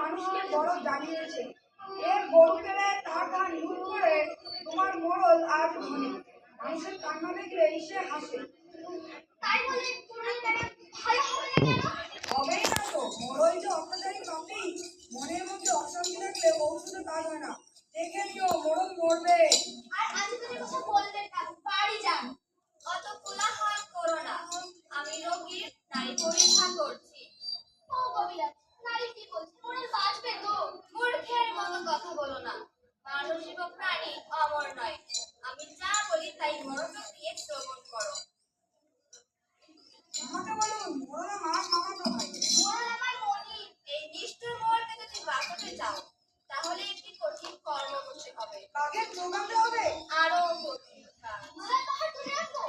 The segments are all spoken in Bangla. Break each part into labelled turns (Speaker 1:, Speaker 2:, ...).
Speaker 1: মানুষকে বড় জ্বালিয়েছে। এর গরু কেনে তার ধান লুট করে তোমার মোড়ল আজ ধনী। মানুষের কান্না দেখলেই সে হাসে।
Speaker 2: তাই বলে মোড়ল ম্যাডাম ভালো হবে না কেন?
Speaker 1: হবেই না তো, মোড়ল যে অত্যাচারী পাপী। মনের মধ্যে অশান্তি থাকলে ঔষধে কাজ হয় না। দেখে নিও মোড়ল মরবে।
Speaker 2: আর আজীবনের কথা বলবেন না, বাড়ি যান।
Speaker 3: অত কোলাহল করো না, আমি রোগীর নারী পরীক্ষা করছি।
Speaker 2: ও কবিরাজ, নারী কি বলছে? মোড়ল বাঁচবে তো?
Speaker 3: মূর্খের মতো কথা বলো না, মানুষই বা প্রাণী অমর নয়। আমি যা বলি তাই মনোযোগ দিয়ে শ্রবণ করো।
Speaker 1: আমাকে বলুন, মোড়ল আমার মামাতো ভাই।
Speaker 2: মোড়ল আমার মনি।
Speaker 3: এই নিষ্ঠুর মোড়কে যদি বাঁচাতে চাও তাহলে একটি কঠিন কর্ম করতে হবে।
Speaker 1: বাঘের চোখ হবে।
Speaker 3: আরো কঠিন কাজ।
Speaker 2: মোড়ল পাহাড় তুলে আনবো?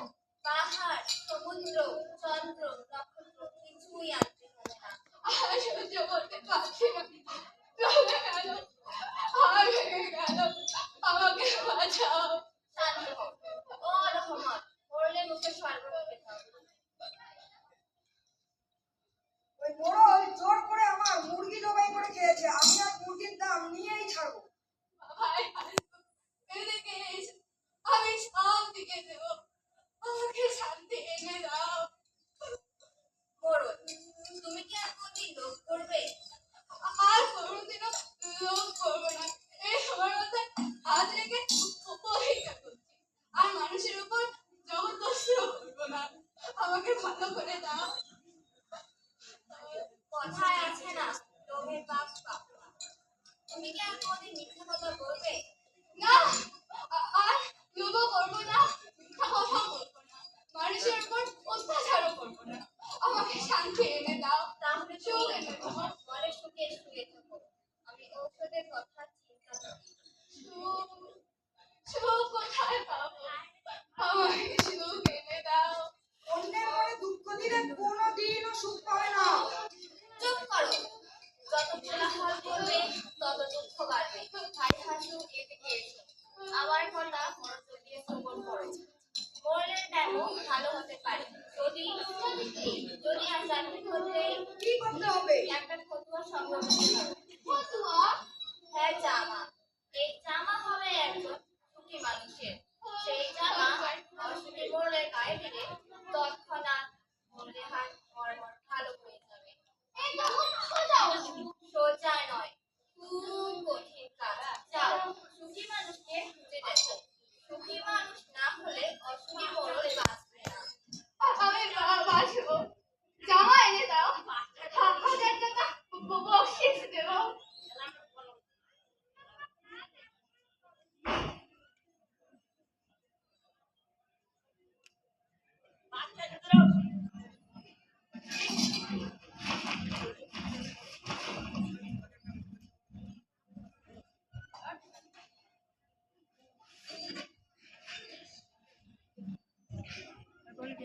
Speaker 3: পাহাড়, সমুদ্র, চন্দ্র, নক্ষত্র কিছুই আনতে হবে না।
Speaker 2: আর সহ্য করতে পারছি না, চলে গেল, আর ভেঙে গেল, আমাকে বাঁচাও।
Speaker 3: শান্ত হও। ও রহমত, পড়লে মুখে সর্বনাশ পেতাম।
Speaker 1: ওই মোড়ল জোর করে আমার মুরগি জবাই করে খেয়েছে। আমি আর মুরগির দাম নিয়েই ছাড়বো।
Speaker 2: ভাই আসবো, এদিকে এসো, আমি সব দিকে দেবো, আমাকে শান্তি এনে দাও।
Speaker 3: মোড়ল, তুমি কি আর কোনদিন লোভ করবে?
Speaker 2: আর কোনোদিনও লোভ করবো না। এই সময় মধ্যে হাত রেখে পরীক্ষা করছি, আর মানুষের উপর জবরদস্তি করবো না, আমাকে ভালো করে দাও।
Speaker 3: কথায় আছে না, লোভের পাপ পাপ। তুমি কি আর কোনদিন মিথ্যা কথা বলবে?
Speaker 2: না, আর লোভও করবো না, মিথ্যা কথাও বলবো না, মানুষের উপর অত্যাচারও করবো না, আমাকে শান্তি এনে দাও।
Speaker 3: তাহলে
Speaker 2: সুখ
Speaker 3: তুমি
Speaker 2: এনে দাও।
Speaker 3: ঘরে শুয়ে শুয়ে থাকো, আমি ঔষধের কথা চিন্তা করি।
Speaker 2: সুখ, সুখ কোথায় পাবো? আমাকে সুখ এনে দাও।
Speaker 1: অন্যের মনে দুঃখ দিলে কোনোদিনও সুখ পাবে না।
Speaker 3: চুপ করো, যত কোলাহল করবে তত দুঃখ বাড়বে। ভাই হাসু, এদিকে এসো, আমার কথা মনোযোগ দিয়ে শ্রবণ করো। মোড়লের ব্যামো ভালো হতে পারে যদি যদি আর চাকরি করতে
Speaker 1: কি করতে হবে?
Speaker 3: একটা ফতুয়া সংগ্রহ করতে হবে।
Speaker 2: ফতুয়া?
Speaker 3: হ্যাঁ, জামা। এই জামা হবে একজন সুখী মানুষের। সেই জামা অসুখী মোড়লের গায়ে দিলে তৎক্ষণাৎ মোড়লের হাত মর্মর ভালো হয়ে যাবে।
Speaker 2: এই তখন সোজাও।
Speaker 3: সোজা নয়, খুব কঠিন কাজ। যাও, সুখী মানুষকে খুঁজে দেখো। সুখী মানুষ না হলে অসুখী মোড়ল বাঁচবে না।
Speaker 2: আমি বাঁচবো, জামা এনে দাও, 1000 টাকা বকশিশ দেবো।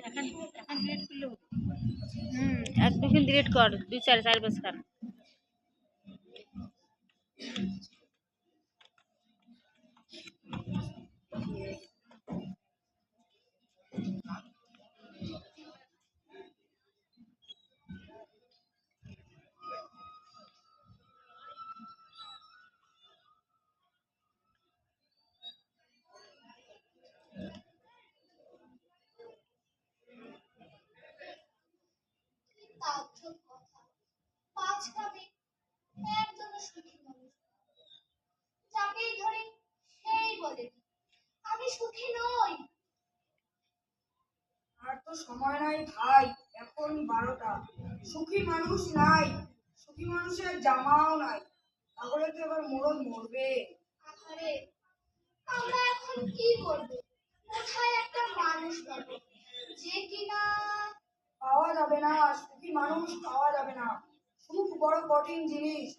Speaker 4: এখন এখন ডিলিট করলো। এক দুদিন ডিলিট কর, 2 4 4 5 কর।
Speaker 2: তাজ্জব কথা, 5 গ্রামে একজনও সুখী মানুষ নেই। যাকেই ধরে সেই বলে আমি সুখী নই।
Speaker 1: আর তো সময় নাই ভাই, এখন 12টা। সুখী মানুষ নাই, সুখী মানুষের জামাও নাই। তাহলে তো এবার মোড়ল মরবে।
Speaker 2: আহারে, আমরা এখন কি করব? কোথায় একটা মানুষ পাবো যে কিনা?
Speaker 1: পাওয়া যাবে না, সুখী মানুষ পাওয়া যাবে না। সুখ বড় কঠিন জিনিস।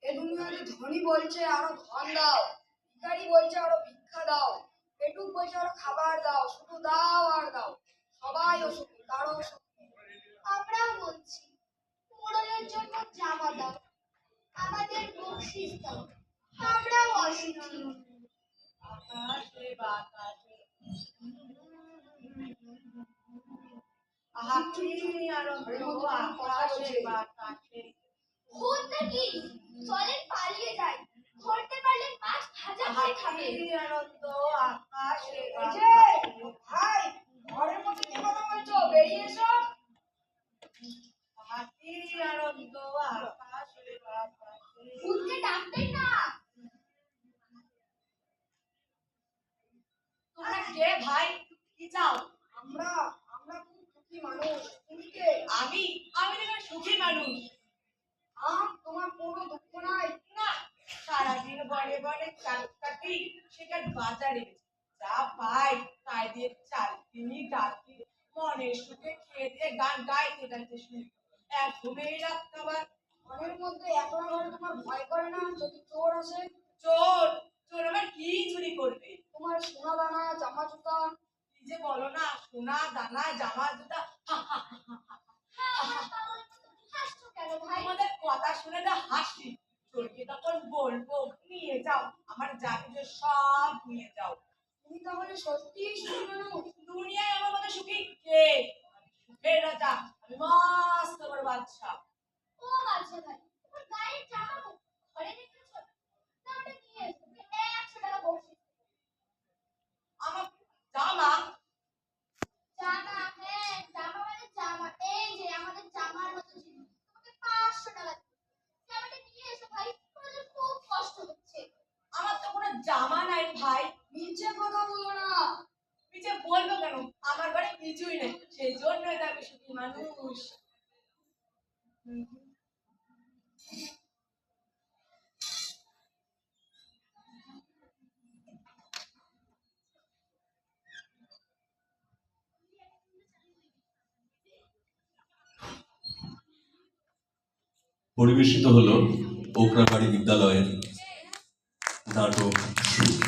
Speaker 1: এ দুনিয়াতে ধনী বলছে আরো ধন দাও, ভিখারি বলছে আরো ভিক্ষা দাও, পেটুক বলছে আরো খাবার দাও, শুধু দাও আর দাও। সবাই অসুখী, কারো সুখ নেই।
Speaker 2: আমরাও বলছি, মোড়লের জন্য জামা দাও, আমাদের বকশিশ দাও, আমরাও অসুখী।
Speaker 1: আকাশে বাতাসে আহা কি আনন্দ, আকাশে বাতাসে
Speaker 3: ভূত নাকি? চলেন পালিয়ে যাই, ধরতে পারলে মাছ ভাজা করে খাবে।
Speaker 1: আনন্দ আকাশে এই যে ভাই, ঘরের মধ্যে কি কথা বলছো? বেরিয়ে এসো। হাতির আনন্দ আকাশে বাতাসে।
Speaker 3: ভূতকে ডাকবেন না।
Speaker 1: তোমরা কে ভাই? কি চাও? আমরা আমরা খুব সুখী মানুষ। তুমি কে? আমি দেখো সুখী মানুষ। তোমার কোনো দুঃখ নাই? না, সারাদিন বনে বনে চাল কাটি, সেটা বাজারে যা পাই তাই দিয়ে চাল কিনি, ডাল কিনি, মনের সুখে খেয়ে দিয়ে গান গাইতে গাইতে শুনি। এক ঘুমেই রাত খাবার। মনের মধ্যে একলা ঘরে তোমার ভয় করে না যদি চোর আসে? চোর চোর আবার কি চুরি করবে? তোমার সোনা দানা জামা জুতা। কি যে বলো না, সোনা দানা জামা জুতা।
Speaker 3: হাসছো কেন ভাই?
Speaker 1: আমাদের কথা শুনে তো হাসি। চোরকে তখন বলবো, নিয়ে যাও আমার যা কিছু সব নিয়ে যাও। তুমি তাহলে সত্যি সুখী মানুষ? দুনিয়ায় আমার মতো সুখী কে? আমি সুখের রাজা, আমি মস্ত বড় বাদশা।
Speaker 3: ও আচ্ছা ভাই, তোমার গায়ের জামা ঘরে রেখেছো? না ওটা নিয়ে এসো, 100 টাকা বকশিশ।
Speaker 1: আমার জামা?
Speaker 3: জামা, হ্যাঁ জামা মানে জামা, এই যে আমাদের জামার মতো জিনিস, তোমাকে 500 টাকা দেব। জামাটা নিয়ে এসো ভাই, তোমার খুব কষ্ট হচ্ছে।
Speaker 1: আমার তো কোনো জামা নাই ভাই। নিচে কথা বলো না। নিচে বলবো কেন? আমার ঘরে কিছুই নেই, সেই জন্যই তো আমি সুখী মানুষ।
Speaker 5: পরিবেশিত হলো ওকরাবাড়ি বিদ্যালয়ের নাটক সুখী।